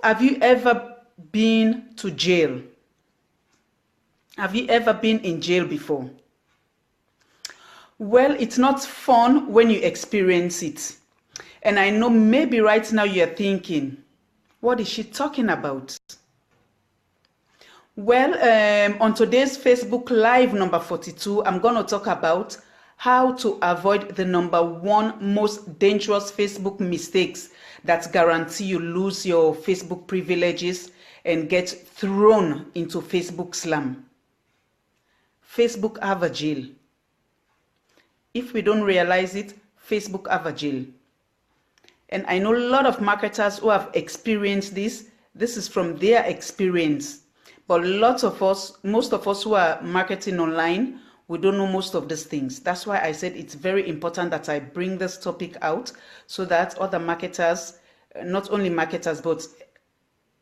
have you ever been to jail? Have you ever been in jail before? Well, it's not fun when you experience it. And I know maybe right now you're thinking, what is she talking about? Well, on today's Facebook Live number 42, I'm going to talk about how to avoid the number one most dangerous Facebook mistakes that guarantee you lose your Facebook privileges and get thrown into Facebook slam. Facebook have a jail. If we don't realize it, Facebook have a jail. And I know a lot of marketers who have experienced this. This is from their experience. But most of us who are marketing online, we don't know most of these things. That's why I said it's very important that I bring this topic out so that other marketers, not only marketers, but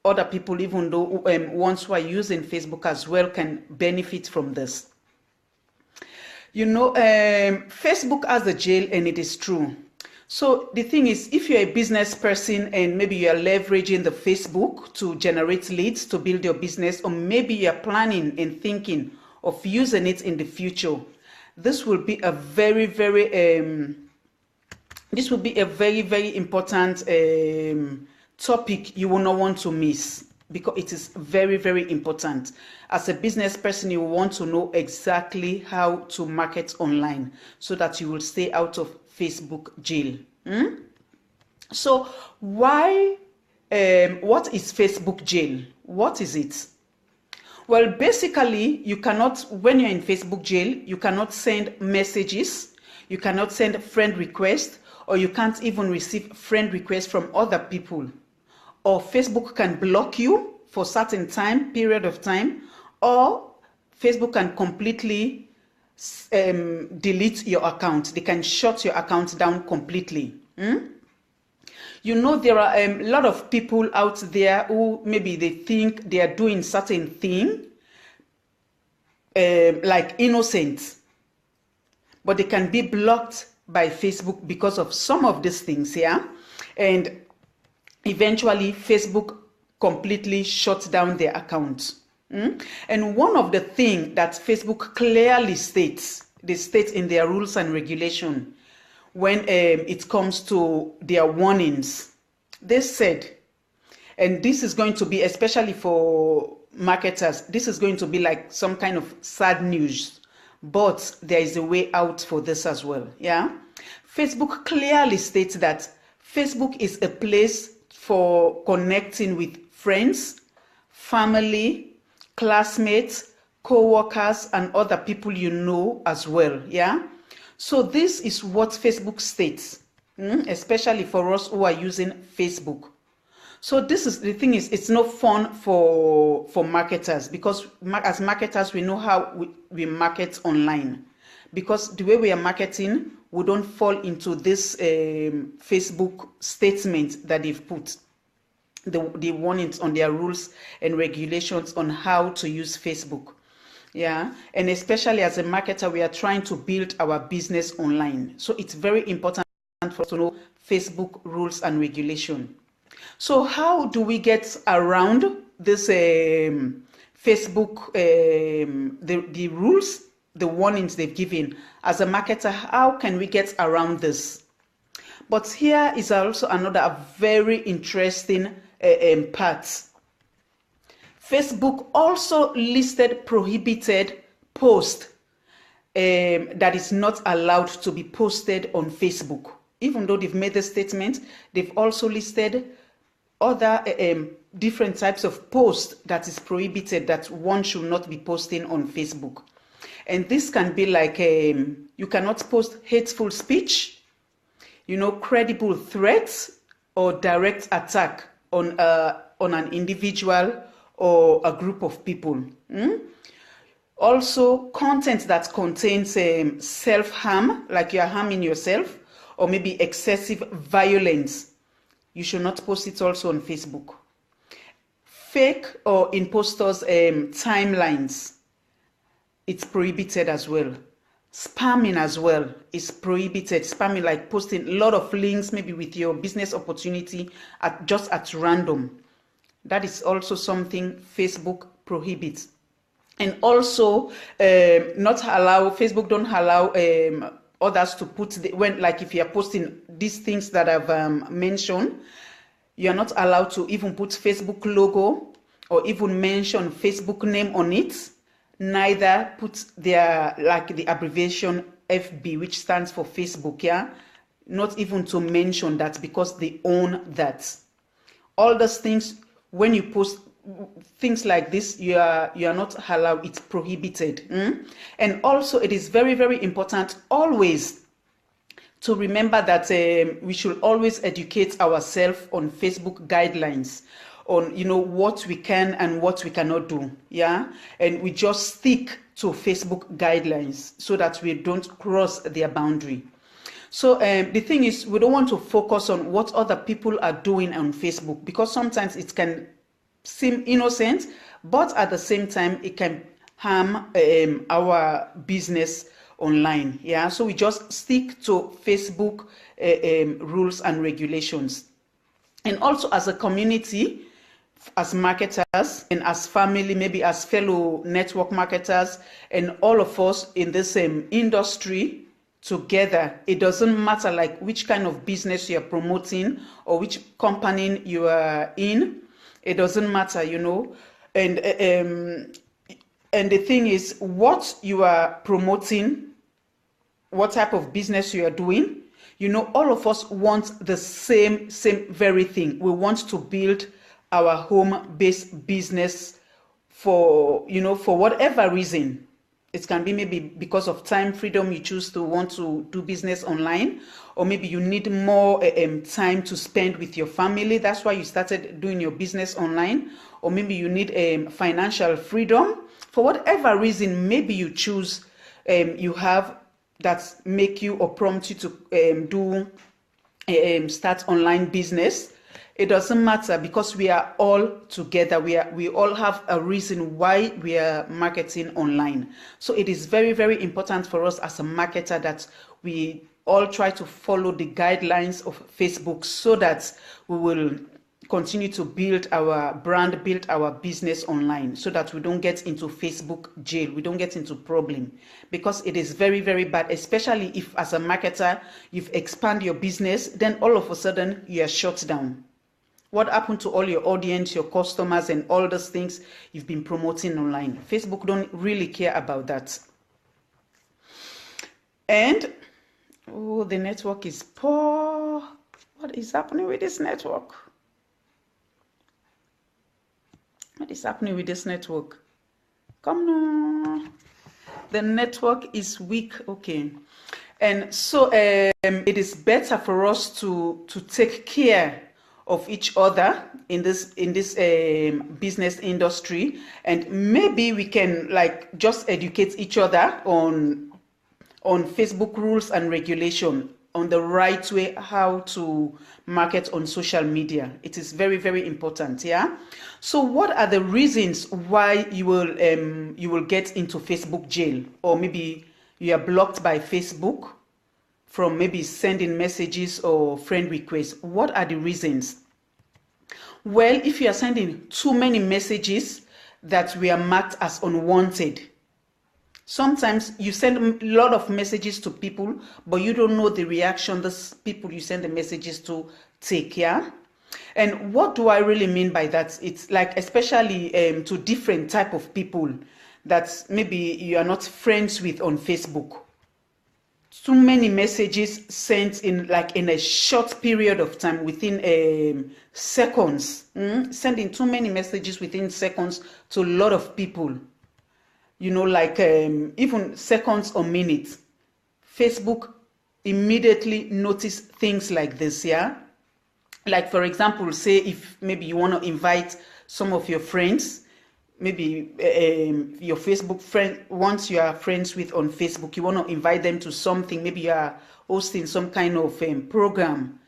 other people, even though ones who are using Facebook as well, can benefit from this. You know, Facebook has a jail, and it is true. So the thing is, if you're a business person and maybe you're leveraging the Facebook to generate leads to build your business, or maybe you're planning and thinking of using it in the future, this will be a very, very important topic you will not want to miss, because it is very, very important. As a business person, you want to know exactly how to market online so that you will stay out of Facebook jail. So what is Facebook jail? What is it? Well, basically, you cannot, when you're in Facebook jail, you cannot send messages, you cannot send friend requests, or you can't even receive friend requests from other people. Or Facebook can block you for a certain period of time, or Facebook can completely delete your account. They can shut your account down completely. You know, there are a lot of people out there who maybe they think they are doing certain thing like innocent, but they can be blocked by Facebook because of some of these things, yeah? And eventually Facebook completely shuts down their account. And one of the things that Facebook clearly states, they state in their rules and regulation when it comes to their warnings, they said, and this is going to be, especially for marketers, this is going to be like some kind of sad news, but there is a way out for this as well, yeah? Facebook clearly states that Facebook is a place for connecting with friends, family, classmates, co-workers, and other people you know as well, yeah? So this is what Facebook states, especially for us who are using Facebook. So this is the thing, is it's not fun for marketers, because as marketers, we know how we market online. Because the way we are marketing, we don't fall into this Facebook statement that they've put. The warnings on their rules and regulations on how to use Facebook. Yeah, and especially as a marketer, we are trying to build our business online. So it's very important for us to know Facebook rules and regulation. So how do we get around this Facebook, the rules, the warnings they've given? As a marketer, how can we get around this? But here is also another very interesting part. Facebook also listed prohibited posts that is not allowed to be posted on Facebook. Even though they've made the statement, they've also listed other different types of posts that is prohibited, that one should not be posting on Facebook. And this can be like, you cannot post hateful speech, you know, credible threats, or direct attack on an individual or a group of people. Also, content that contains self-harm, like you're harming yourself, or maybe excessive violence, you should not post it also on Facebook. Fake or imposters timelines, it's prohibited as well. Spamming as well is prohibited. Spamming, like posting a lot of links, maybe with your business opportunity just at random. That is also something Facebook prohibits. And also, not allow, Facebook don't allow others to put, like if you are posting these things that I've mentioned, you're not allowed to even put Facebook logo or even mention Facebook name on it. Neither put their, like the abbreviation FB, which stands for Facebook, yeah? Not even to mention that, because they own that. All those things, when you post things like this, you are not allowed, it's prohibited. And also, it is very, very important always to remember that we should always educate ourselves on Facebook guidelines, on what we can and what we cannot do, yeah, and we just stick to Facebook guidelines so that we don't cross their boundary. So the thing is, we don't want to focus on what other people are doing on Facebook, because sometimes it can seem innocent, but at the same time it can harm our business online, yeah. So we just stick to Facebook rules and regulations. And also, as a community, as marketers and as family, maybe as fellow network marketers, and all of us in the same industry together, it doesn't matter like which kind of business you're promoting or which company you are in, it doesn't matter, and the thing is, what you are promoting, what type of business you are doing, all of us want the same very thing. We want to build our home-based business for whatever reason. It can be maybe because of time freedom, you choose to want to do business online, or maybe you need more time to spend with your family. That's why you started doing your business online, or maybe you need financial freedom. For whatever reason, maybe you choose, you have that make you or prompt you to start online business. It doesn't matter, because we are all together. We all have a reason why we are marketing online. So it is very, very important for us as a marketer that we all try to follow the guidelines of Facebook, so that we will continue to build our brand, build our business online, so that we don't get into Facebook jail, we don't get into problem, because it is very, very bad, especially if as a marketer you've expanded your business, then all of a sudden you are shut down. What happened to all your audience, your customers, and all those things you've been promoting online? Facebook don't really care about that. And the network is poor. What is happening with this network? What is happening with this network? Come on. The network is weak. Okay. And so it is better for us to take care of each other in this business industry, and maybe we can like just educate each other on Facebook rules and regulation, on the right way how to market on social media. It is very, very important, yeah. So what are the reasons why you will get into Facebook jail, or maybe you are blocked by Facebook from maybe sending messages or friend requests? What are the reasons? Well, if you are sending too many messages that we are marked as unwanted, sometimes you send a lot of messages to people, but you don't know the reaction those people you send the messages to take, yeah? And what do I really mean by that? It's like, especially to different type of people that maybe you are not friends with on Facebook. Too many messages sent in a short period of time, within seconds. Sending too many messages within seconds to a lot of people. Even seconds or minutes. Facebook immediately notice things like this, yeah? Like, for example, say if maybe you want to invite some of your friends, maybe your Facebook friend, once you are friends with on Facebook, you want to invite them to something, maybe you are hosting some kind of program,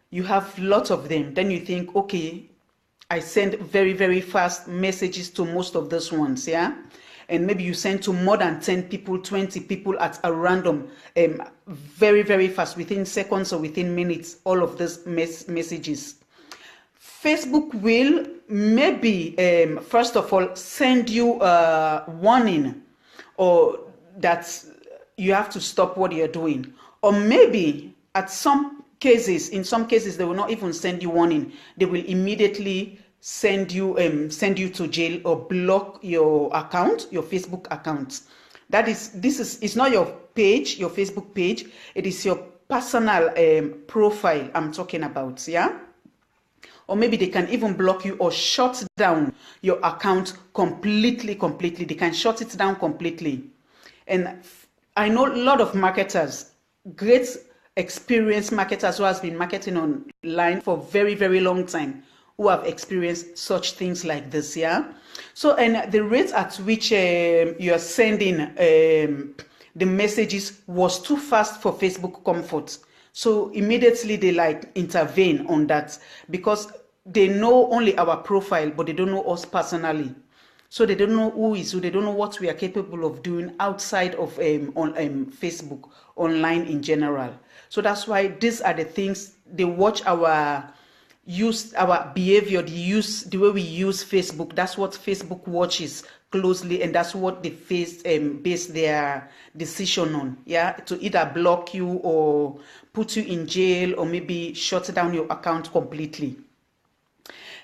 you have lots of them, then you think, okay, I send very, very fast messages to most of those ones, yeah? And maybe you send to more than 10 people, 20 people at a random, very, very fast, within seconds or within minutes, all of those messages. Facebook will maybe, first of all, send you a warning, or that you have to stop what you're doing. Or maybe in some cases, they will not even send you warning. They will immediately send you to jail or block your account, your Facebook account. It's not your page, your Facebook page. It is your personal profile I'm talking about, yeah? Or maybe they can even block you or shut down your account completely. They can shut it down completely. And I know a lot of marketers, great experienced marketers who has been marketing online for very, very long time, who have experienced such things like this, yeah? So, and the rate at which you're sending the messages was too fast for Facebook Comfort. So immediately they like intervene on that, because they know only our profile, but they don't know us personally. So they don't know who is who. They don't know what we are capable of doing outside of Facebook, online in general. So that's why these are the things they watch our behavior, the way we use Facebook. That's what Facebook watches closely, and that's what they base their decision on, yeah, to either block you or put you in jail or maybe shut down your account completely.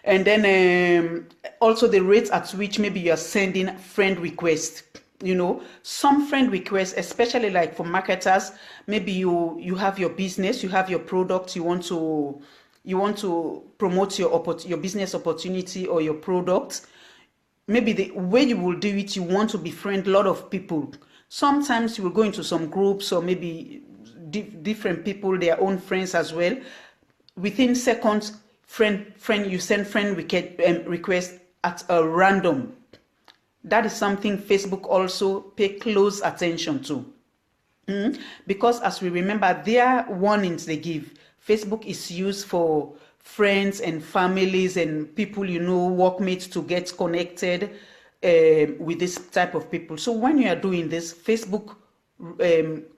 And then also the rate at which maybe you're sending friend requests. You know, some friend requests, especially like for marketers, maybe you have your business, you have your product, you want to promote your business opportunity or your product. Maybe the way you will do it, you want to befriend a lot of people. Sometimes you will go into some groups, or maybe different people, their own friends as well. Within seconds, you send friend request at a random. That is something Facebook also pay close attention to. Because as we remember, their warnings they give, Facebook is used for friends and families and people, workmates, to get connected with this type of people. So when you are doing this, Facebook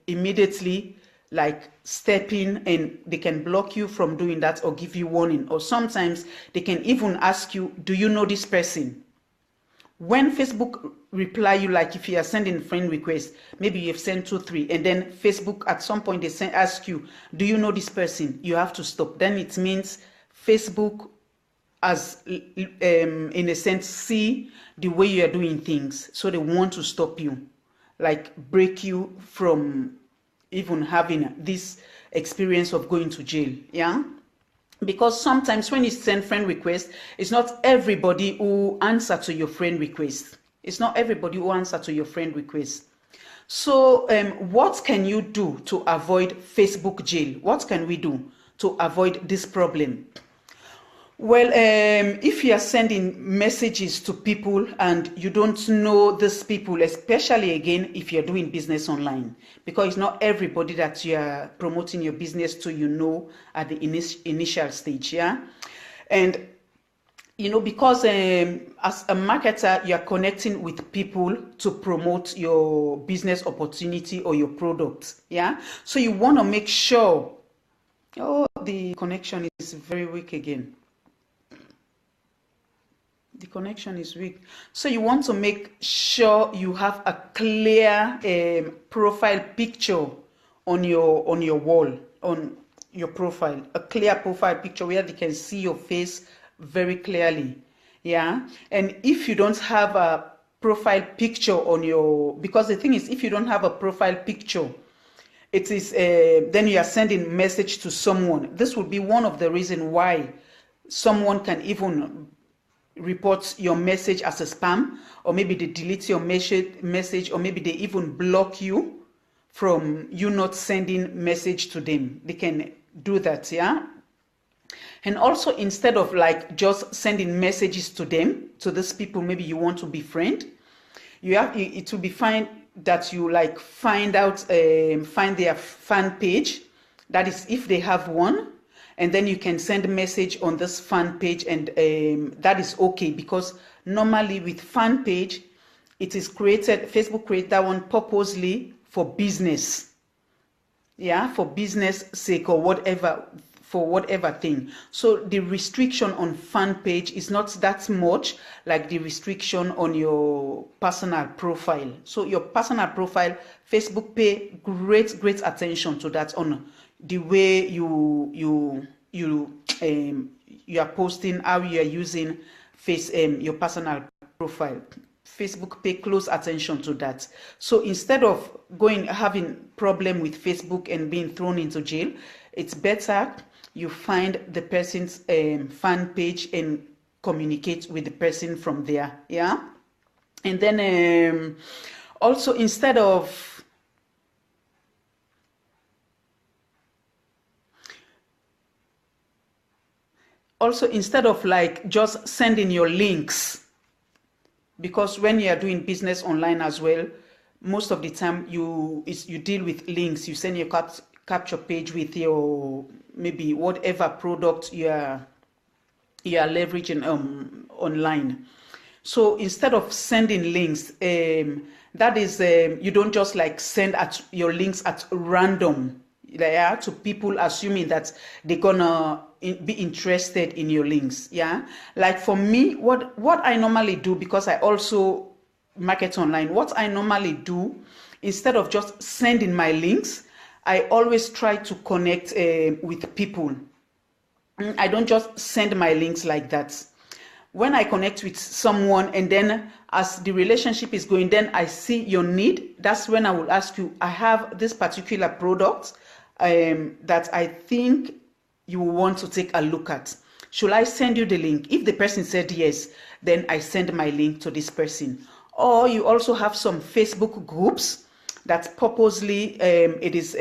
immediately like step in, and they can block you from doing that or give you warning. Or sometimes they can even ask you, do you know this person? When Facebook reply you, like if you are sending friend request, maybe you've sent 2, 3, and then Facebook at some point they ask you, do you know this person? You have to stop. Then it means Facebook as in a sense see the way you are doing things, so they want to stop you, like break you from even having this experience of going to jail, yeah? Because sometimes when you send friend requests, it's not everybody who answer to your friend request. It's not everybody who answer to your friend request. So what can you do to avoid Facebook jail? What can we do to avoid this problem? Well, if you are sending messages to people and you don't know these people, especially again if you're doing business online, because it's not everybody that you are promoting your business to, at the initial stage, yeah? And, because as a marketer, you are connecting with people to promote your business opportunity or your product, yeah? So you want to make sure, the connection is very weak again. The connection is weak. So you want to make sure you have a clear profile picture on your wall, on your profile, a clear profile picture where they can see your face very clearly. Yeah. And if you don't have a profile picture because the thing is, if you don't have a profile picture, it is then you are sending message to someone. This would be one of the reasons why someone can even report your message as a spam, or maybe they delete your message, or maybe they even block you from you not sending message to them. They can do that, yeah? And also, instead of like just sending messages to them, to these people maybe you want to befriend, it will be fine that you like find their fan page, that is if they have one, and then you can send a message on this fan page, and that is okay, because normally with fan page, it is Facebook created that one purposely for business, yeah, for business sake or whatever. for whatever thing. So the restriction on fan page is not that much like the restriction on your personal profile. So your personal profile, Facebook pay great attention to that, on the way you are posting, how you are using your personal profile. Facebook pay close attention to that. So instead of having problem with Facebook and being thrown into jail, it's better you find the person's fan page and communicate with the person from there. Yeah. And then also instead of like just sending your links, because when you are doing business online as well, most of the time you deal with links. You send your capture page with your maybe whatever product you are leveraging online. So instead of sending links, that is you don't just like send your links at random to people, assuming that they're gonna be interested in your links. Yeah, like for me, what I normally do, because I also market online, what I normally do, instead of just sending my links, I always try to connect with people. I don't just send my links like that. When I connect with someone, and then as the relationship is going, then I see your need, that's when I will ask you, I have this particular product that I think you will want to take a look at. Should I send you the link? If the person said yes, then I send my link to this person. Or you also have some Facebook groups that purposely it is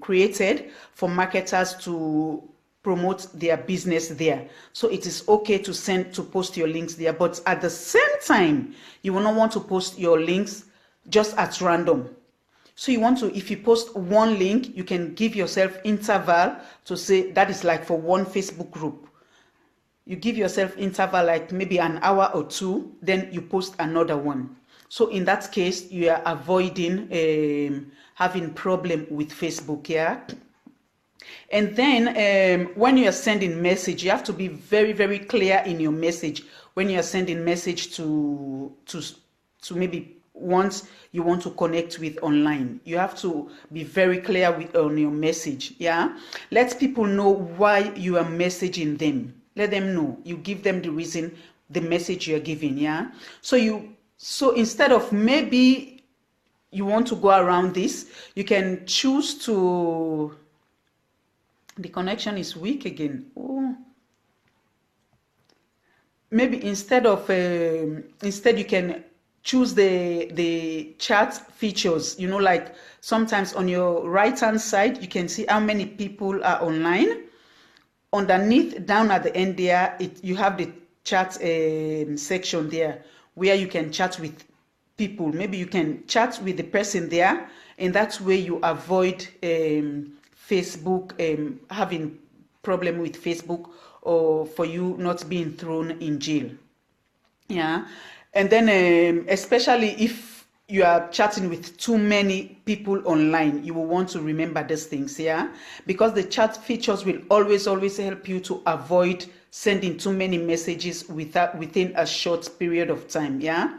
created for marketers to promote their business there. So it is okay to post your links there, but at the same time, you will not want to post your links just at random. So you want to, if you post one link, you can give yourself interval to say that is like for one Facebook group. You give yourself interval like maybe an hour or two, then you post another one. So in that case, you are avoiding having problem with Facebook. Yeah. And then when you are sending message, you have to be very, very clear in your message. When you are sending message to maybe once you want to connect with online, you have to be very clear on your message. Yeah. Let people know why you are messaging them. Let them know. You give them the reason, the message you're giving. Yeah. So instead of maybe you want to go around this, you can choose to. The connection is weak again. Oh. Maybe instead you can choose the chat features. You know, like sometimes on your right hand side, you can see how many people are online. Underneath, down at the end there, you have the chat section there where you can chat with people. Maybe you can chat with the person there, and that way you avoid Facebook having problem with Facebook, or for you not being thrown in jail. Yeah. And then especially if you are chatting with too many people online, you will want to remember these things. Yeah, because the chat features will always help you to avoid sending too many messages within a short period of time. Yeah.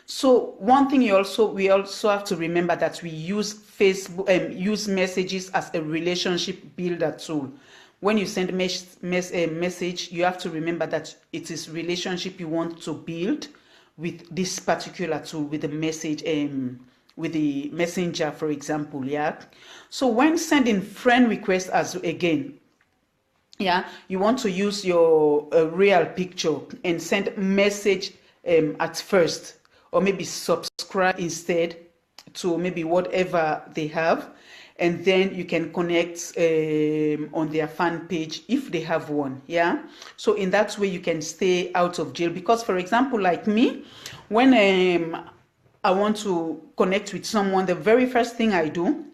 So one thing we also have to remember, that we use Facebook use messages as a relationship builder tool. When you send a message, you have to remember that it is relationship you want to build with this particular tool, with the message, with the messenger, for example. Yeah. So when sending friend requests, you want to use your real picture and send message at first, or maybe subscribe instead to maybe whatever they have, and then you can connect on their fan page if they have one. Yeah. So in that way you can stay out of jail. Because for example, like me, when I want to connect with someone, the very first thing I do,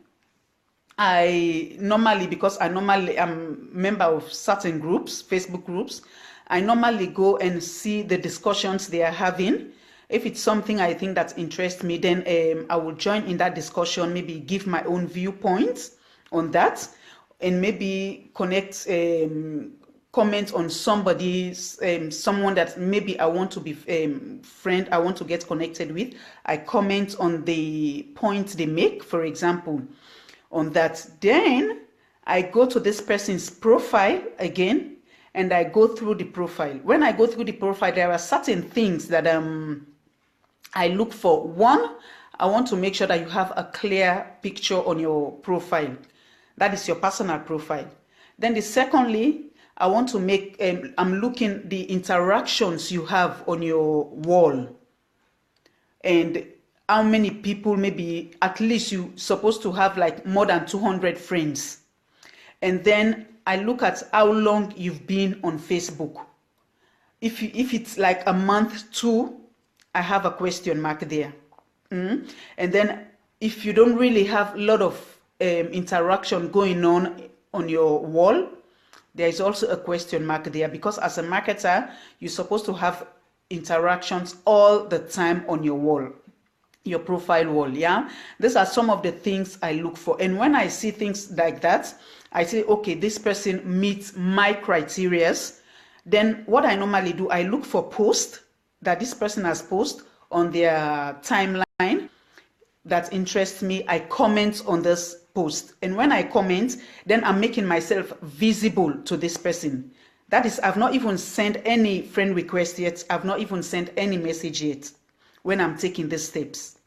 because I normally am member of certain groups, Facebook groups, I normally go and see the discussions they are having. If it's something I think that interests me, then I will join in that discussion, maybe give my own viewpoints on that. and maybe connect, comment on somebody's, someone that maybe I want to be friend, I want to get connected with. I comment on the point they make, for example, on that. Then I go to this person's profile again, and I go through the profile. When I go through the profile, there are certain things that I look for. One, I want to make sure that you have a clear picture on your profile. That is your personal profile. Then secondly, I want to make, I'm looking the interactions you have on your wall, and how many people, maybe at least you supposed to have like more than 200 friends. And then I look at how long you've been on Facebook. If it's like a month, 2, I have a question mark there. And then if you don't really have a lot of interaction going on your wall, there is also a question mark there, because as a marketer, you're supposed to have interactions all the time on your wall, your profile wall. Yeah, these are some of the things I look for. And when I see things like that, I say, okay, this person meets my criterias. Then what I normally do, I look for posts that this person has posted on their timeline that interests me. I comment on this post, and when I comment, then I'm making myself visible to this person. That is, I've not even sent any friend request yet. I've not even sent any message yet when I'm taking these steps.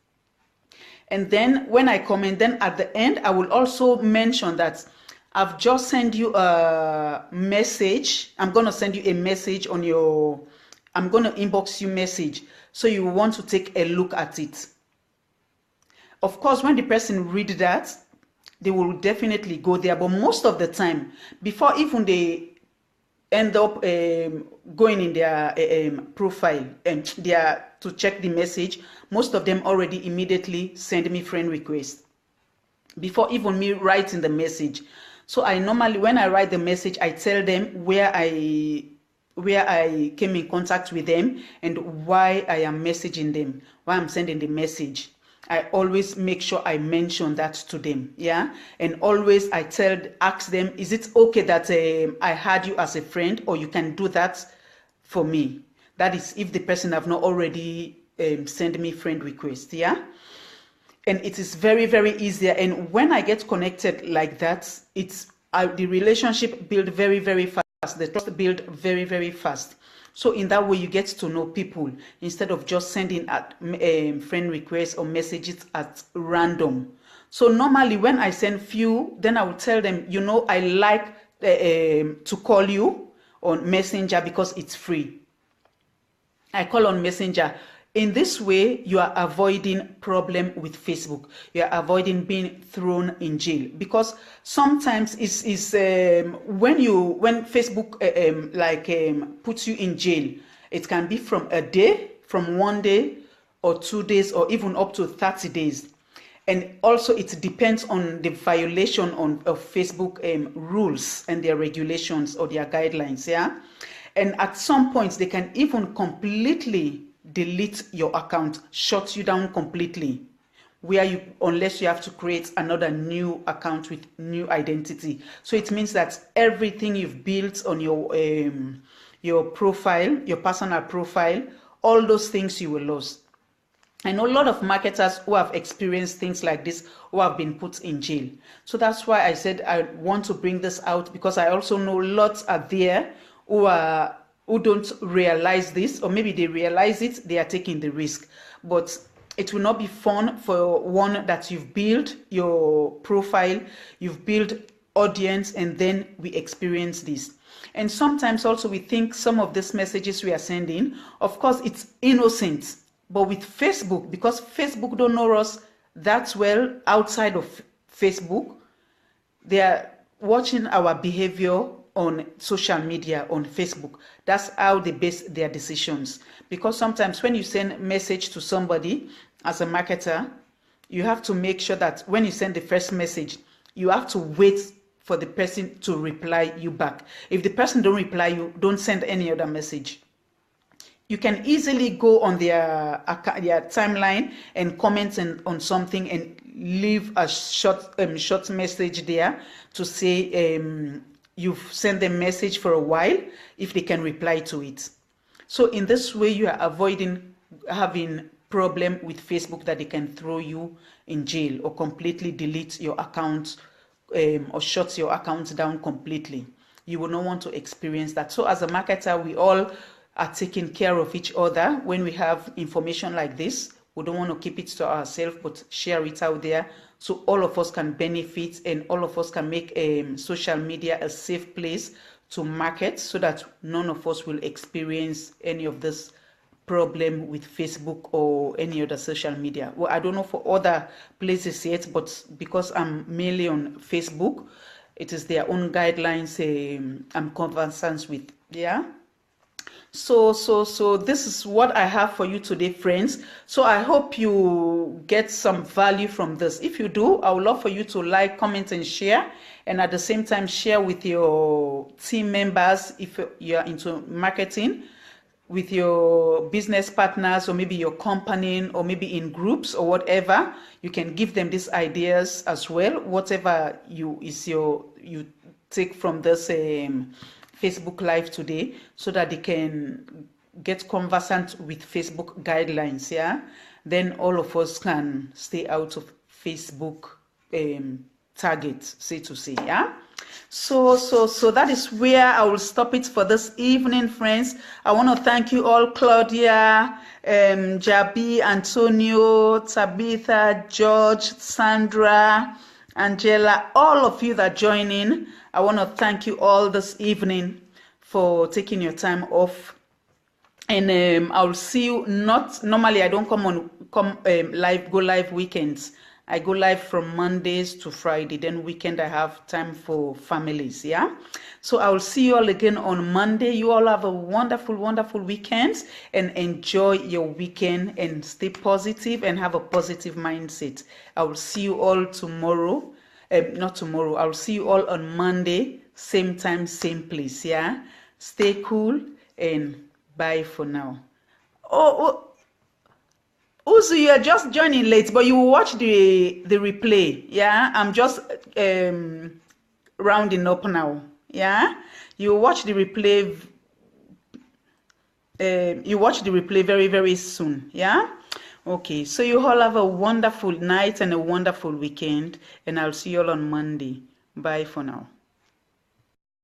And then when I comment, then at the end, I will also mention that I've just sent you a message. I'm going to send you a message on your, I'm going to inbox you message, so you want to take a look at it. Of course, when the person read that, they will definitely go there. But most of the time, before even they end up going in their profile and to check the message, most of them already immediately send me friend request before even me writing the message. So I normally, when I write the message, I tell them where I came in contact with them and why I am messaging them, why I'm sending the message. I always make sure I mention that to them, yeah? And always I ask them, is it okay that I had you as a friend, or you can do that for me? That is, if the person have not already sent me friend request, yeah? And it is very, very easy. And when I get connected like that, the relationship build very, very fast. The trust build very, very fast. So in that way, you get to know people instead of just sending friend requests or messages at random. So normally when I send few, then I will tell them, you know, I like to call you on Messenger because it's free. I call on Messenger. In this way, you are avoiding problem with Facebook. You are avoiding being thrown in jail, because sometimes it's when Facebook puts you in jail, it can be from 1 day or 2 days, or even up to 30 days. And also it depends on the violation of Facebook rules and their regulations or their guidelines. Yeah, and at some points they can even completely delete your account, shut you down completely, unless you have to create another new account with new identity. So it means that everything you've built on your profile, your personal profile, all those things you will lose. I know a lot of marketers who have experienced things like this, who have been put in jail. So that's why I said I want to bring this out, because I also know lots are there who don't realize this, or maybe they realize it, they are taking the risk. But it will not be fun for one that you've built your profile, you've built audience, and then we experience this. And sometimes also we think some of these messages we are sending, of course it's innocent, but with Facebook, because Facebook don't know us that well outside of Facebook, they are watching our behavior on social media, on Facebook. That's how they base their decisions. Because sometimes when you send a message to somebody as a marketer, you have to make sure that when you send the first message, you have to wait for the person to reply you back. If the person don't reply you, don't send any other message. You can easily go on their timeline and comment on something and leave a short message there to say you've sent them message for a while, if they can reply to it. So in this way, you are avoiding having problem with Facebook that they can throw you in jail or completely delete your account or shut your account down completely. You will not want to experience that. So as a marketer, we all are taking care of each other when we have information like this. We don't want to keep it to ourselves, but share it out there so all of us can benefit and all of us can make social media a safe place to market, so that none of us will experience any of this problem with Facebook or any other social media. Well, I don't know for other places yet, but because I'm mainly on Facebook, it is their own guidelines I'm conversant with. Yeah. So this is what I have for you today, friends. So I hope you get some value from this. If you do, I would love for you to like, comment, and share. And at the same time, share with your team members if you're into marketing, with your business partners, or maybe your company, or maybe in groups or whatever. You can give them these ideas as well. Whatever you take from this Facebook Live today, so that they can get conversant with Facebook guidelines. Yeah, then all of us can stay out of Facebook targets, say to say. Yeah. So that is where I will stop it for this evening, friends. I want to thank you all, Claudia, Jabi, Antonio, Tabitha, George, Sandra, Angela, all of you that join in. I want to thank you all this evening for taking your time off. And I'll see you. Normally I don't go live weekends. I go live from Mondays to Friday. Then weekend I have time for families. Yeah. So I will see you all again on Monday. You all have a wonderful, wonderful weekend, and enjoy your weekend, and stay positive and have a positive mindset. I will see you all tomorrow. Not tomorrow. I'll see you all on Monday, same time, same place. Yeah. Stay cool and bye for now. Also, you are just joining late, but you will watch the replay. Yeah. I'm just rounding up now. Yeah. You will watch the replay. You watch the replay very, very soon. Yeah. Okay, so you all have a wonderful night and a wonderful weekend, and I'll see you all on Monday. Bye for now.